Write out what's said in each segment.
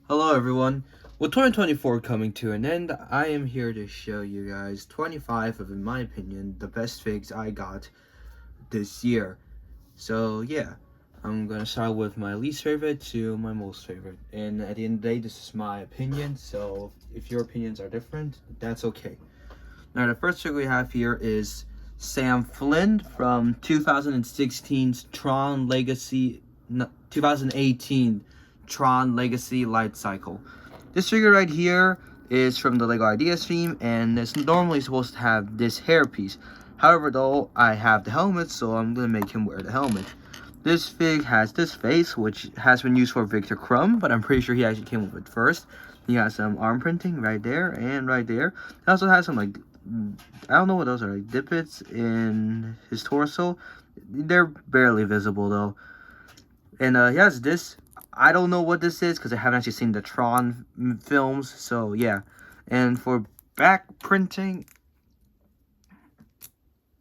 Hello everyone. With 2024 coming to an end, I am here to show you guys 25 of, in my opinion, the best figs I got this year. So yeah, I'm gonna start with my least favorite to my most favorite. And at the end of the day, this is my opinion, so if your opinions are different, that's okay. Now the first fig we have here is Sam Flynn from 2016's Tron Legacy, 2018 Tron Legacy Light Cycle. This figure right here is from the LEGO Ideas theme, and it's normally supposed to have this hairpiece. However, though, I have the helmet, so I'm going to make him wear the helmet. This fig has this face, which has been used for Victor Crumb, but I'm pretty sure he actually came with it first. He has some arm printing right there and right there. It also has some, like, I don't know what those are, like dippets in his torso. They're barely visible, though. And he has this. I don't know what this is because I haven't actually seen the Tron films. So yeah. And for back printing,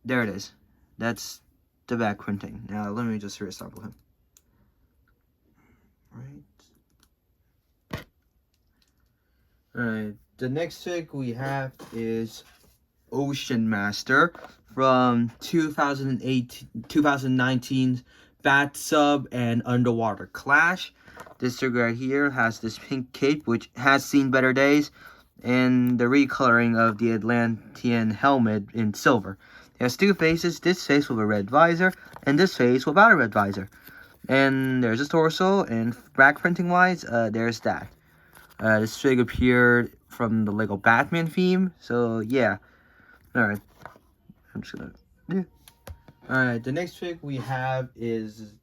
there it is. That's the back printing. Now let me just reassemble him. Alright. The next fig we have is Ocean Master from 2019's Bat Sub and Underwater Clash. This figure right here has this pink cape, which has seen better days, and the recoloring of the Atlantean helmet in silver. It has two faces, this face with a red visor, and this face without a red visor. And there's his torso, and back printing wise, there's that. This fig appeared from the LEGO Batman theme, so yeah. Alright, I'm just gonna, yeah. Alright, the next fig we have is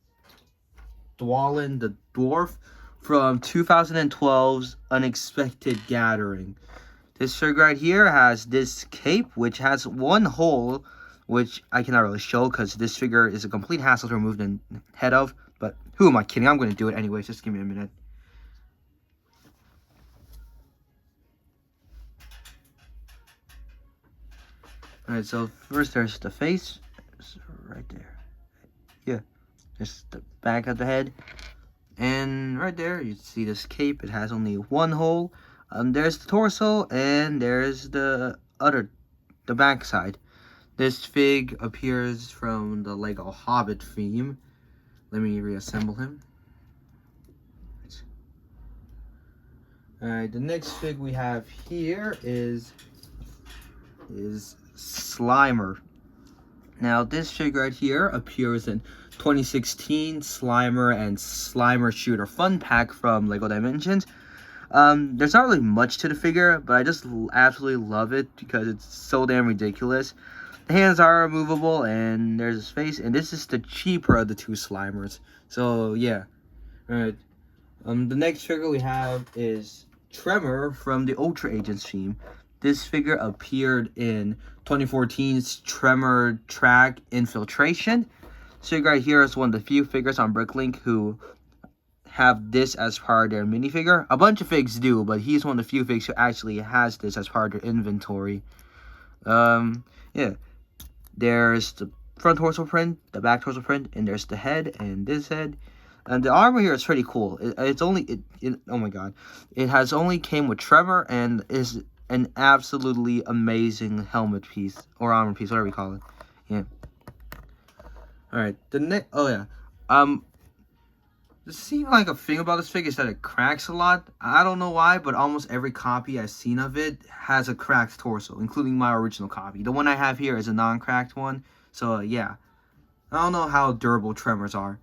Dwalin the Dwarf from 2012's Unexpected Gathering. This figure right here has this cape, which has one hole, which I cannot really show because this figure is a complete hassle to remove the head of. But who am I kidding? I'm going to do it anyways. Just give me a minute. Alright, so first there's the face. It's right there. Yeah. Just the back of the head. And right there, you see this cape. It has only one hole. There's the torso, and there's the back side. This fig appears from the LEGO Hobbit theme. Let me reassemble him. Alright, the next fig we have here is Slimer. Now, this figure right here appears in 2016 Slimer and Slimer Shooter Fun Pack from LEGO Dimensions. There's not really much to the figure, but I just absolutely love it because it's so damn ridiculous. The hands are removable, and there's his face, and this is the cheaper of the two Slimers. So, yeah. Alright. The next figure we have is Tremor from the Ultra Agents theme. This figure appeared in 2014's Tremor Track Infiltration. This figure right here is one of the few figures on Bricklink who have this as part of their minifigure. A bunch of figs do, but he's one of the few figs who actually has this as part of their inventory. Yeah. There's the front torso print, the back torso print, and there's the head and this head. And the armor here is pretty cool. Oh my god. It has only came with Tremor and is an absolutely amazing helmet piece or armor piece, whatever you call it. Yeah. Alright, the next, oh yeah. It seems like a thing about this figure is that it cracks a lot. I don't know why, but almost every copy I've seen of it has a cracked torso, including my original copy. The one I have here is a non-cracked one, so yeah. I don't know how durable Tremors are.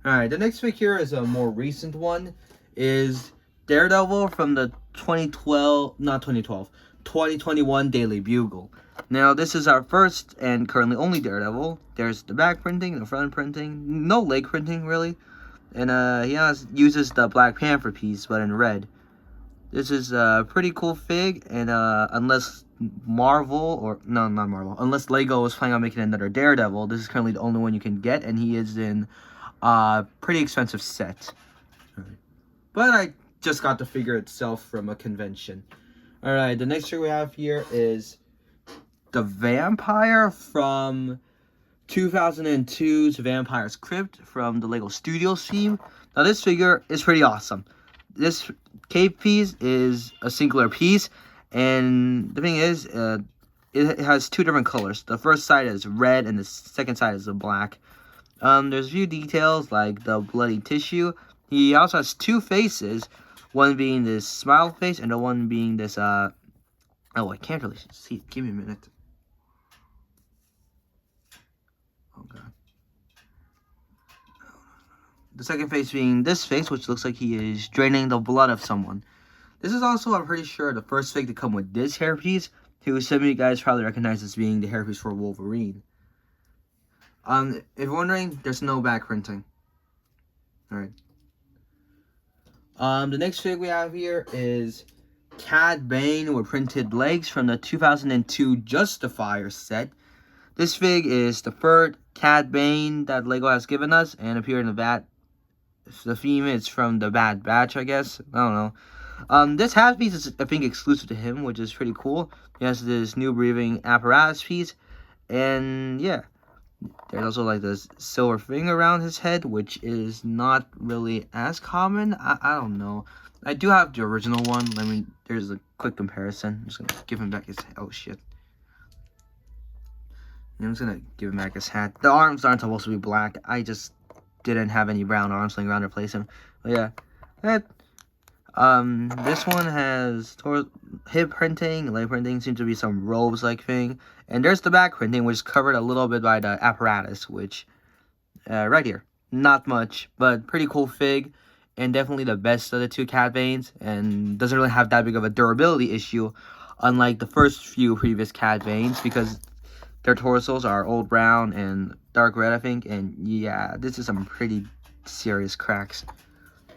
Alright, the next fig here is a more recent one, is Daredevil from the 2021 Daily Bugle. Now, this is our first and currently only Daredevil. There's the back printing, the front printing, no leg printing, really. And he uses the Black Panther piece, but in red. This is a pretty cool fig, and unless unless LEGO is planning on making another Daredevil, this is currently the only one you can get, and he is in a pretty expensive set. But I just got the figure itself from a convention. Alright, the next figure we have here is the Vampire from 2002's Vampire's Crypt from the LEGO Studios theme. Now, this figure is pretty awesome. this cape piece is a singular piece, and the thing is, it has two different colors. The first side is red, and the second side is black. There's a few details like the bloody tissue. He also has two faces, one being this smile face, and the one being this oh, I can't really see. Give me a minute. Oh god. The second face being this face, which looks like he is draining the blood of someone. This is also, I'm pretty sure, the first fig to come with this hairpiece, who some of you guys probably recognize as being the hairpiece for Wolverine. If you're wondering, there's no back printing. Alright. The next fig we have here is Cad Bane with printed legs from the 2002 Justifier set. This fig is the third Cad Bane that LEGO has given us, and appeared in the theme is from the Bad Batch, I guess. I don't know. This hat piece is, I think, exclusive to him, which is pretty cool. He has this new breathing apparatus piece, and yeah. There's also like this silver thing around his head, which is not really as common. I don't know. I do have the original one. There's a quick comparison. I'm just gonna give him back his, oh shit. I'm just gonna give him back his hat. The arms aren't supposed to be black. I just didn't have any brown arms laying around to replace him. But yeah, this one has hip printing, leg printing, seems to be some robes like thing. And there's the back printing, which is covered a little bit by the apparatus, which, right here. Not much, but pretty cool fig. And definitely the best of the two Cad Banes. And doesn't really have that big of a durability issue, unlike the first few previous Cad Banes, because their torsos are old brown and dark red, I think. And yeah, this is some pretty serious cracks.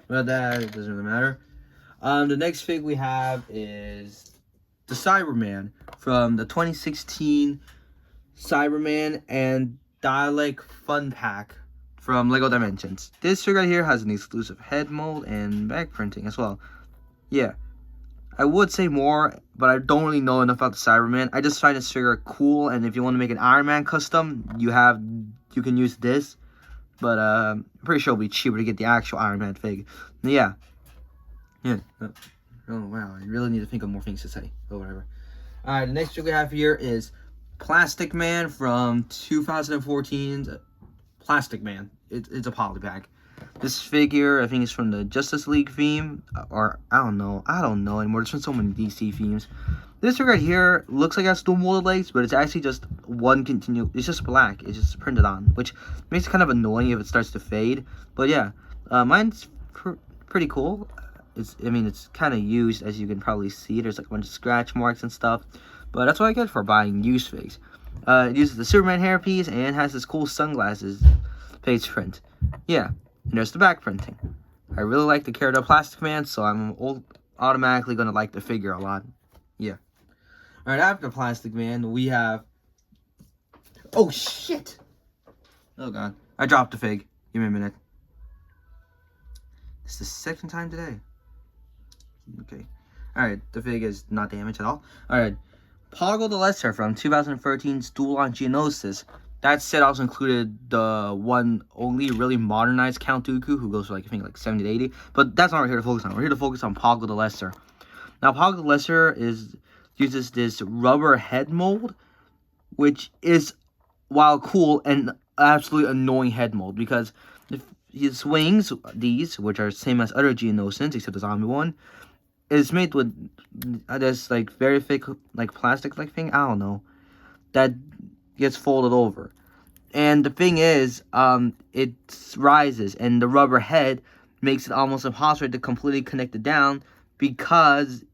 But that doesn't really matter. The next fig we have is the Cyberman from the 2016 Cyberman and Dalek Fun Pack from LEGO Dimensions. This figure right here has an exclusive head mold and back printing as well. Yeah, I would say more, but I don't really know enough about the Cyberman. I just find this figure cool, and if you want to make an Iron Man custom, you can use this. But I'm pretty sure it'll be cheaper to get the actual Iron Man fig. Yeah. Oh wow, I really need to think of more things to say. But whatever. Alright, the next figure we have here is Plastic Man from 2014's Plastic Man. It's a polypack. This figure, I think, is from the Justice League theme, or I don't know anymore. There's been so many DC themes. This figure right here looks like it has dual molded legs, but it's actually just one continuous. It's just black. It's just printed on, which makes it kind of annoying if it starts to fade. But yeah, mine's pretty cool. It's kind of used, as you can probably see. There's like a bunch of scratch marks and stuff, but that's what I get for buying used figs. It uses the Superman hairpiece and has this cool sunglasses page print. Yeah, and there's the back printing. I really like the character Plastic Man, so I'm automatically gonna like the figure a lot. Yeah. All right, after Plastic Man, we have. Oh shit! Oh god, I dropped the fig. Give me a minute. It's the second time today. Okay. Alright, the fig is not damaged at all. Alright. Poggle the Lesser from 2013's Duel on Geonosis. That set also included the one only really modernized Count Dooku, who goes for like, I think, like 70 to 80. But that's not what we're here to focus on. We're here to focus on Poggle the Lesser. Now, Poggle the Lesser uses this rubber head mold, which is, while cool, an absolutely annoying head mold, because his wings, these, which are the same as other Geonosins, except the zombie one, is made with this like very thick like plastic like thing, I don't know, that gets folded over. And the thing is, it rises, and the rubber head makes it almost impossible to completely connect it down, because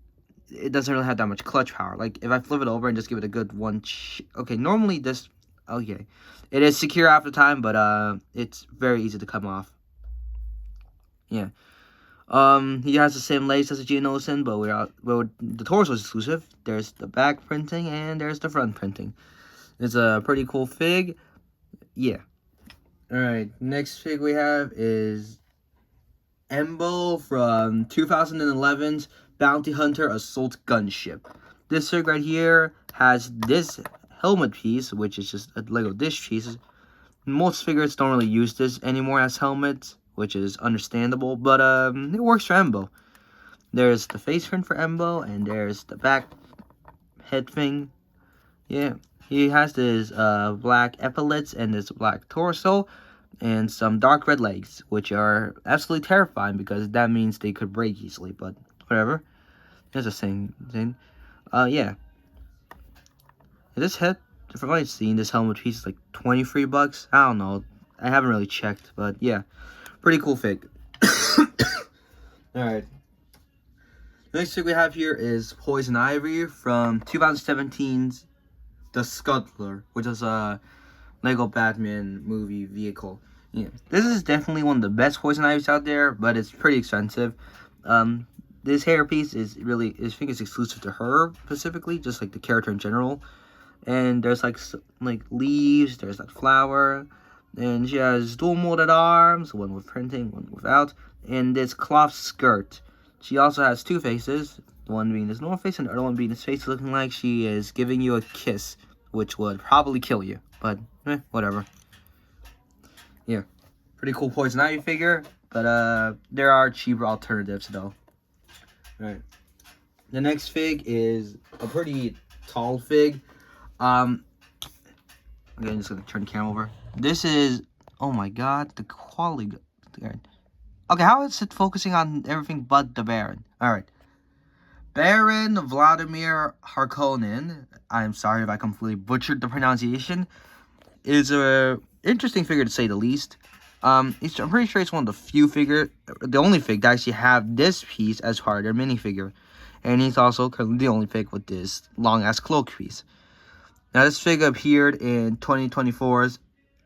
it doesn't really have that much clutch power. Like, if I flip it over and just give it a good one, okay, normally this, okay, it is secure after time, but it's very easy to come off. Yeah. He has the same legs as a Geonosin, but the torso is exclusive. There's the back printing and there's the front printing. It's a pretty cool fig. Yeah. Alright, next fig we have is Embo from 2011's Bounty Hunter Assault Gunship. This fig right here has this helmet piece, which is just a Lego dish piece. Most figures don't really use this anymore as helmets, which is understandable, but it works for Embo. There's the face print for Embo, and there's the back head thing. Yeah, he has this black epaulets and this black torso, and some dark red legs, which are absolutely terrifying because that means they could break easily, but whatever. There's the same thing. Yeah. This head, from what I've seen, this helmet piece is like 23 bucks. I don't know. I haven't really checked, but yeah. Pretty cool fig. Alright. Next thing we have here is Poison Ivy from 2017's The Scuttler, which is a Lego Batman movie vehicle. Yeah, this is definitely one of the best Poison Ivies out there, but it's pretty expensive. This hairpiece is really, I think it's exclusive to her specifically, just like the character in general. And there's like leaves, there's that flower, and she has dual molded arms, one with printing, one without, and this cloth skirt. She also has two faces, one being this normal face and the other one being this face looking like she is giving you a kiss, which would probably kill you, but whatever. Yeah, pretty cool Poison Ivy figure, but there are cheaper alternatives though. Alright, the next fig is a pretty tall fig. Again, I'm just gonna turn the camera over. This is, oh my god, the quality. Okay, how is it focusing on everything but the Baron? Alright. Baron Vladimir Harkonnen, I'm sorry if I completely butchered the pronunciation, is a interesting figure to say the least. I'm pretty sure it's one of the few the only fig that actually have this piece as part of their minifigure. And he's also currently the only fig with this long-ass cloak piece. Now, this figure appeared in 2024's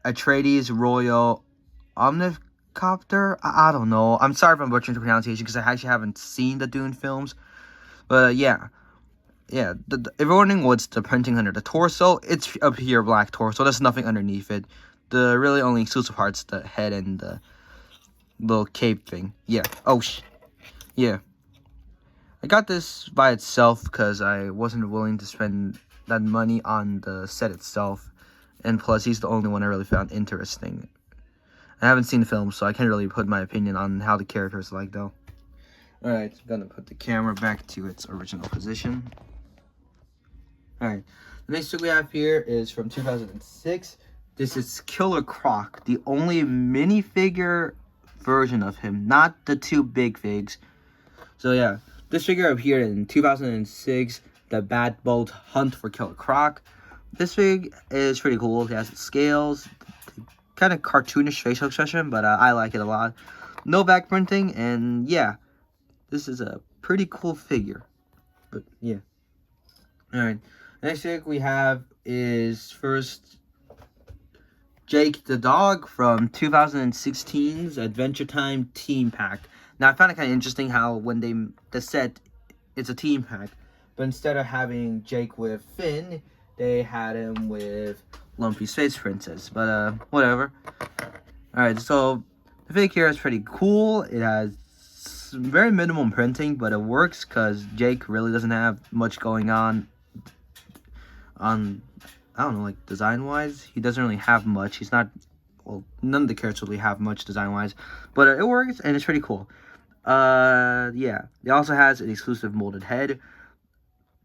Atreides Royal Omnicopter. I don't know. I'm sorry if I'm butchering the pronunciation because I actually haven't seen the Dune films. But yeah. Yeah, if you're wondering what's the printing under the torso, it's a pure black torso. There's nothing underneath it. The really only exclusive parts, the head and the little cape thing. Yeah. Oh, yeah. I got this by itself because I wasn't willing to spend that money on the set itself. And plus, he's the only one I really found interesting. I haven't seen the film, so I can't really put my opinion on how the character is like, though. Alright, I'm gonna put the camera back to its original position. Alright, the next thing we have here is from 2006. This is Killer Croc, the only minifigure version of him, not the two big figs. So yeah, this figure appeared in 2006, the Bad Bolt Hunt for Killer Croc. This fig is pretty cool. It has the scales, kind of cartoonish facial expression, but I like it a lot. No back printing, and yeah, this is a pretty cool figure. But yeah. Alright, next thing we have is first Jake the dog from 2016's Adventure Time Team Pack. Now, I found it kind of interesting how when the set, it's a team pack, but instead of having Jake with Finn, they had him with Lumpy Space Princess. But whatever. Alright, so the fig here is pretty cool. It has very minimum printing, but it works because Jake really doesn't have much going on I don't know, like, design-wise. He doesn't really have much. He's not, well, none of the characters really have much design-wise. But it works, and it's pretty cool. Yeah. It also has an exclusive molded head.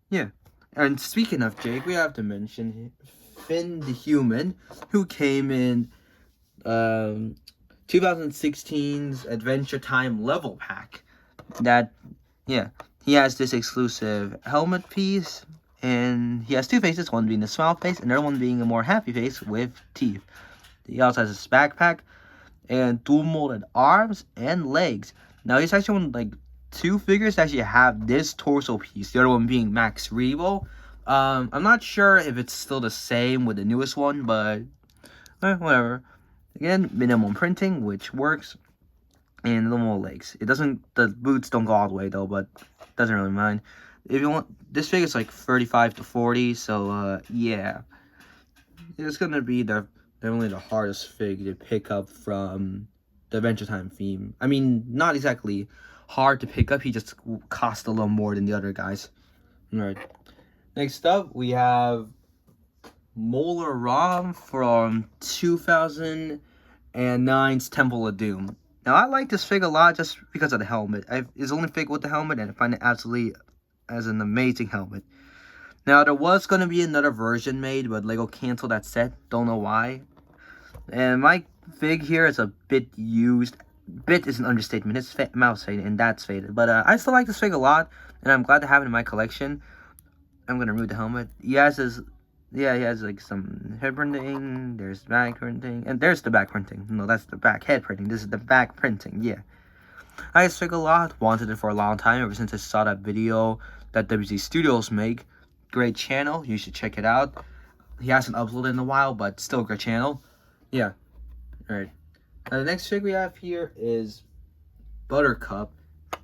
Yeah. And speaking of Jake, we have to mention Finn the Human, who came in 2016's Adventure Time Level Pack. That, yeah. He has this exclusive helmet piece. And he has two faces, one being the smile face, and the other one being a more happy face with teeth. He also has a backpack and dual molded arms and legs. Now, he's actually one of, like, two figures that actually have this torso piece, the other one being Max Rebo. I'm not sure if it's still the same with the newest one, but whatever. Again, minimum printing, which works, and a little more legs. The boots don't go all the way, though, but doesn't really mind. If you want, this figure is like 35 to 40, so yeah, it's gonna be definitely the hardest fig to pick up from the Adventure Time theme. I mean, not exactly hard to pick up. He just cost a little more than the other guys. All right. Next up, we have Molar Ram from 2009's Temple of Doom. Now, I like this fig a lot just because of the helmet. It's the only fig with the helmet, and I find it absolutely as an amazing helmet. Now, there was going to be another version made, but LEGO canceled that set. Don't know why. And my fig here is a bit used. Bit is an understatement. His mouth's faded, and that's faded. But I still like this fig a lot, and I'm glad to have it in my collection. I'm going to remove the helmet. He has his... Yeah, he has like some head printing, there's back printing, and there's the back printing. No, that's the back head printing. This is the back printing, yeah. I just took a lot, wanted it for a long time, ever since I saw that video that WZ Studios make. Great channel, you should check it out. He hasn't uploaded in a while, but still a great channel. Yeah, alright. Now the next fig we have here is Buttercup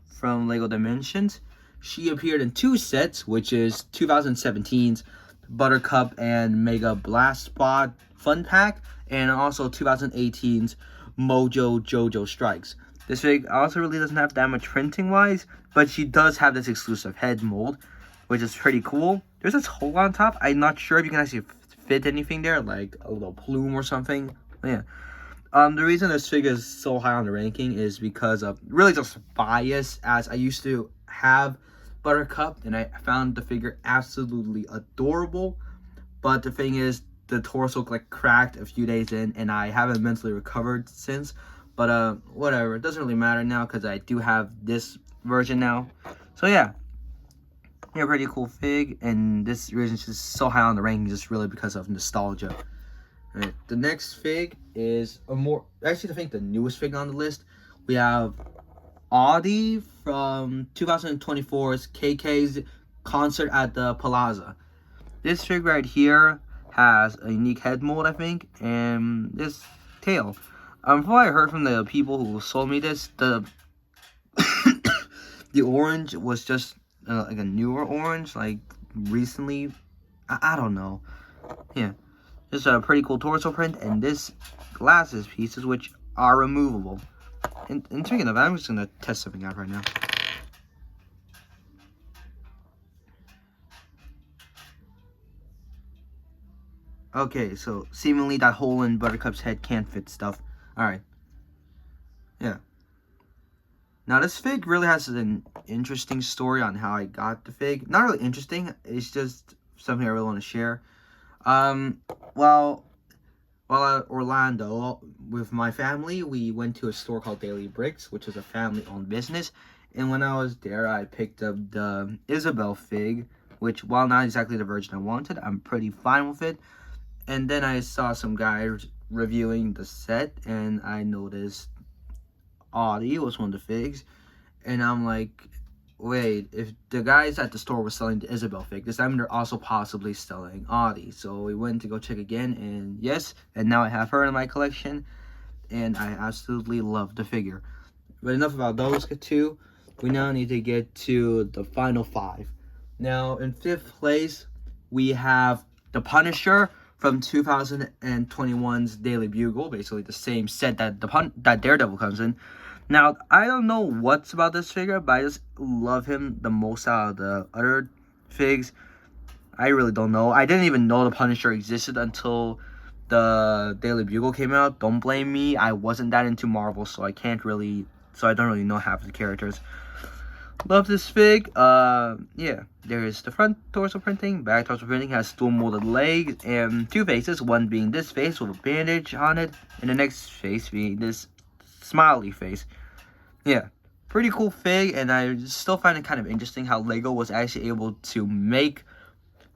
from LEGO Dimensions. She appeared in 2 sets, which is 2017's Buttercup and Mega Blast Bot Fun Pack, and also 2018's Mojo Jojo Strikes. This fig also really doesn't have that much printing wise, but she does have this exclusive head mold, which is pretty cool. There's this hole on top. I'm not sure if you can actually fit anything there, like a little plume or something. Yeah. The reason this fig is so high on the ranking is because of really just bias, as I used to have Buttercup, and I found the figure absolutely adorable, but the thing is, the torso like cracked a few days in, and I haven't mentally recovered since. But whatever, it doesn't really matter now because I do have this version now. So yeah, pretty cool fig, and this reason is just so high on the ranking just really because of nostalgia. Alright, the next fig is actually I think the newest fig on the list. We have Audie from 2024's KK's concert at the Plaza. This fig right here has a unique head mold, I think, and this tail. From what I heard from the people who sold me this, the the orange was just like a newer orange, like recently. I don't know. Yeah, just a pretty cool torso print, and this glasses pieces, which are removable. And speaking of that, I'm just going to test something out right now. Okay, so seemingly that hole in Buttercup's head can't fit stuff. Alright. Yeah. Now this fig really has an interesting story on how I got the fig. Not really interesting, it's just something I really want to share. While at Orlando with my family, we went to a store called Daily Bricks, which is a family-owned business. And when I was there, I picked up the Isabel fig, which, while not exactly the version I wanted, I'm pretty fine with it. And then I saw some guys reviewing the set, and I noticed Audie was one of the figs. And I'm like, wait, if the guys at the store were selling the Isabel fig, does that mean they're also possibly selling Audie? So we went to go check again, and yes, and now I have her in my collection, and I absolutely love the figure. But enough about those two. We now need to get to the final 5. Now, in 5th place, we have the Punisher from 2021's Daily Bugle, basically the same set that that Daredevil comes in. Now, I don't know what's about this figure, but I just love him the most out of the other figs. I really don't know. I didn't even know the Punisher existed until the Daily Bugle came out. Don't blame me. I wasn't that into Marvel, so I don't really know half the characters. Love this fig. Yeah, there is the front torso printing. Back torso printing has dual molded legs and 2 faces. One being this face with a bandage on it, and the next face being this smiley face. Yeah, pretty cool fig, and I still find it kind of interesting how LEGO was actually able to make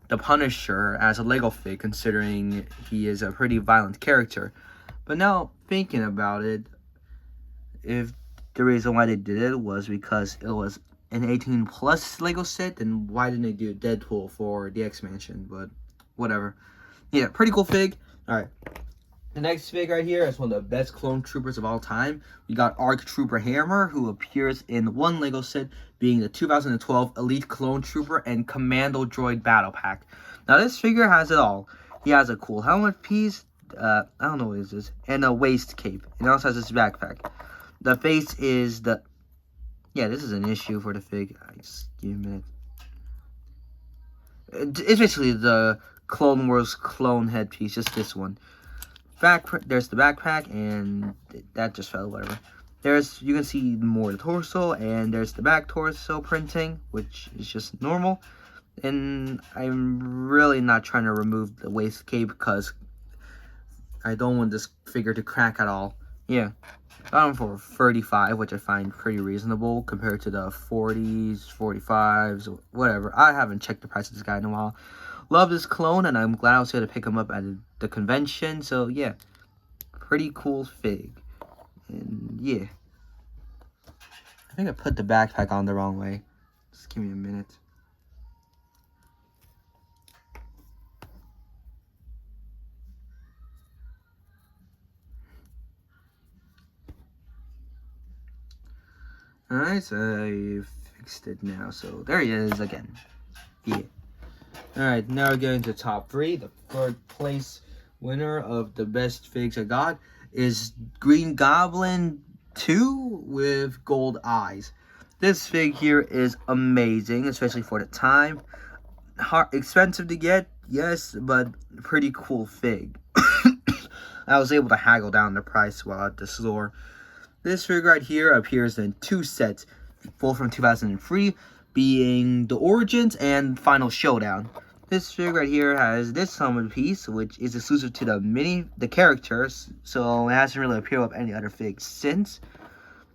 the Punisher as a LEGO fig, considering he is a pretty violent character. But now, thinking about it, if the reason why they did it was because it was an 18+ LEGO set, then why didn't they do Deadpool for the X-Mansion? But whatever. Yeah, pretty cool fig. Alright. The next fig right here is one of the best clone troopers of all time. We got ARC Trooper Hammer, who appears in one LEGO set, being the 2012 Elite Clone Trooper and Commando Droid Battle Pack. Now this figure has it all. He has a cool helmet piece, I don't know what this is, and a waist cape. It also has this backpack. The face is the... Yeah, this is an issue for the fig. Just give me a minute. It's basically the Clone Wars clone headpiece, just this one. There's the backpack, and that just fell, whatever. you can see more of the torso, and there's the back torso printing, which is just normal. And I'm really not trying to remove the waist cape because I don't want this figure to crack at all. Yeah, got him for 35, which I find pretty reasonable compared to the 40s, 45s, whatever. I haven't checked the price of this guy in a while. Love this clone, and I'm glad I was able to pick him up at the convention. So yeah, pretty cool fig. And yeah, I think I put the backpack on the wrong way. Just give me a minute. Alright, so I fixed it now. So there he is again. Yeah. Alright, now we're going to top 3. The third place winner of the best figs I got is Green Goblin 2 with gold eyes. This fig here is amazing, especially for the time. Expensive to get, yes, but pretty cool fig. I was able to haggle down the price while at the store. This fig right here appears in 2 sets, both from 2003, being the Origins and Final Showdown. This fig right here has this summon piece, which is exclusive to the characters, so it hasn't really appeared with any other figs since.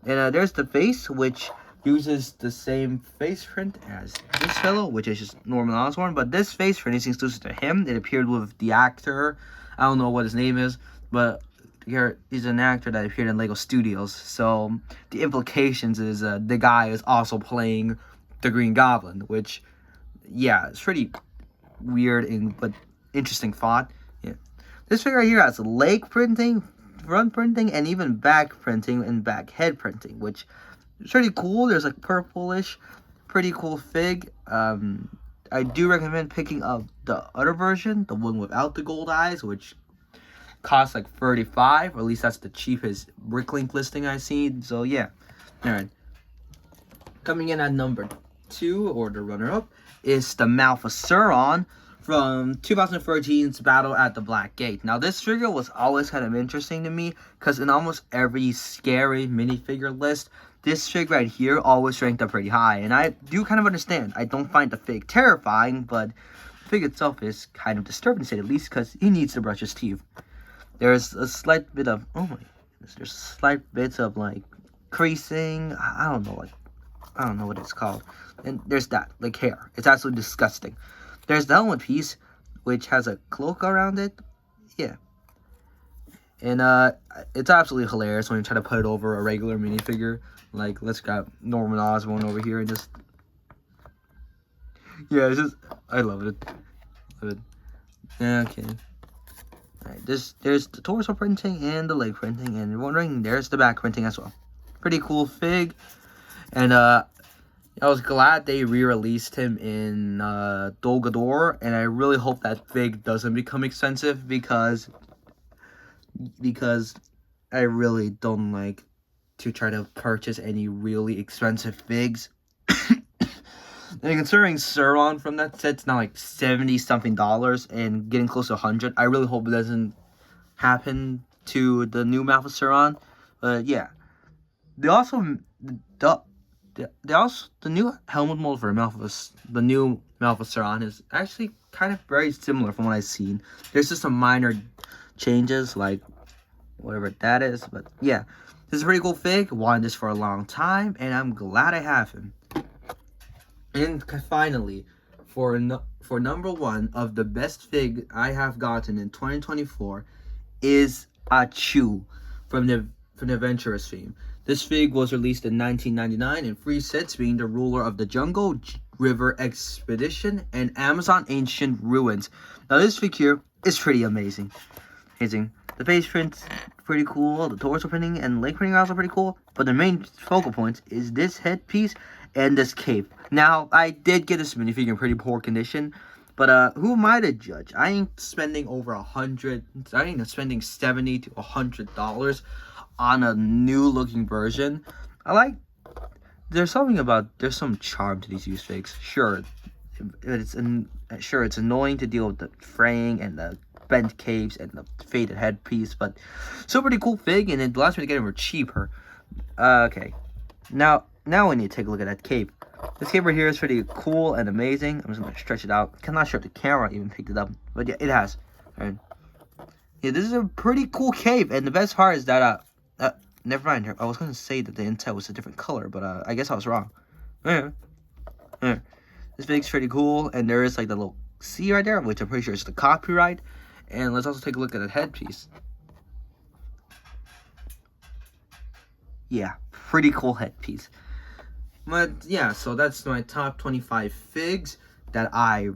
And there's the face, which uses the same face print as this fellow, which is just normal Osborn, but this face print is exclusive to him. It appeared with the actor. I don't know what his name is, but he's an actor that appeared in Lego Studios, so the implications is the guy is also playing the Green Goblin, which, yeah, it's pretty weird but interesting thought. Yeah, this figure right here has leg printing, front printing, and even back printing and back head printing, which is pretty cool. There's like purplish, pretty cool fig. I do recommend picking up the other version, the one without the gold eyes, which costs like 35, or at least that's the cheapest Bricklink listing I've seen. So yeah, all right. Coming in at number 2, or the runner-up, is the Mouth of Sauron from 2013's Battle at the Black Gate. Now this figure was always kind of interesting to me because in almost every scary minifigure list, this fig right here always ranked up pretty high, and I do kind of understand. I don't find the fig terrifying, but the fig itself is kind of disturbing to say the least because he needs to brush his teeth. There's a slight bit of, oh my goodness, there's slight bits of like creasing. I don't know what it's called. And there's that, like hair. It's absolutely disgusting. There's the helmet piece, which has a cloak around it. Yeah. And it's absolutely hilarious when you try to put it over a regular minifigure. Like, let's grab Norman Osborn over here and just, yeah, it's just, I love it. Love it. Okay. Alright, there's the torso printing and the leg printing, and you're wondering, there's the back printing as well. Pretty cool fig. And I was glad they re-released him in Dol Guldur, and I really hope that fig doesn't become expensive because I really don't like to try to purchase any really expensive figs. And considering Sauron from that set's now like $70-something and getting close to 100, I really hope it doesn't happen to the new Mouth of Sauron. But yeah, the new helmet mold for the new Mouth of Sauron is actually kind of very similar from what I've seen. There's just some minor changes, like whatever that is. But yeah, this is a pretty cool fig. Wanted this for a long time, and I'm glad I have him. And finally, for number 1 of the best fig I have gotten in 2024 is a Chew from the Adventurous theme. This fig was released in 1999 in 3 sets, being the Ruler of the Jungle, River Expedition, and Amazon Ancient Ruins. Now this fig here is pretty amazing. The face print's pretty cool, the torso printing and leg printing are also pretty cool, but the main focal point is this headpiece and this cape. Now, I did get this minifigure in pretty poor condition, but who am I to judge? I ain't spending $70 to $100 on a new looking version. There's some charm to these used figs. Sure, it's annoying to deal with the fraying and the bent capes and the faded headpiece, but still pretty cool fig, and it allows me to get them for cheaper. Okay. Now we need to take a look at that cape. This cape right here is pretty cool and amazing. I'm just gonna stretch it out. I'm not sure if the camera even picked it up, but yeah, it has. Alright. Yeah, this is a pretty cool cape, and the best part is that never mind. I was gonna say that the inside was a different color, but I guess I was wrong. Yeah. Yeah. This fig's pretty cool, and there is like the little C right there, which I'm pretty sure is the copyright. And let's also take a look at the headpiece. Yeah, pretty cool headpiece. But yeah, so that's my top 25 figs that I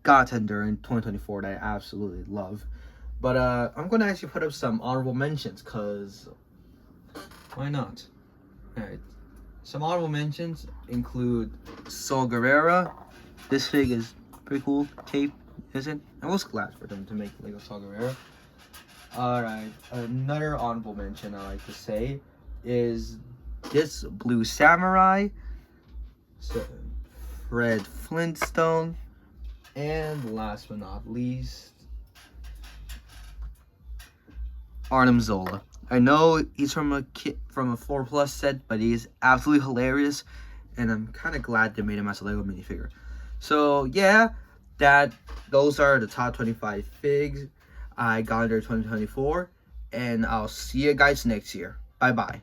gotten during 2024 that I absolutely love. But I'm gonna actually put up some honorable mentions, cause why not? Alright. Some honorable mentions include Sol Guerrera. This fig is pretty cool. Cape, isn't? I was glad for them to make Lego Sol Guerrera. Alright, another honorable mention I like to say is this Blue Samurai, so Fred Flintstone, and last but not least, Arnim Zola. I know he's from a 4+ set, but he's absolutely hilarious, and I'm kind of glad they made him as a Lego minifigure. So yeah, those are the top 25 figs I got under 2024, and I'll see you guys next year. Bye bye.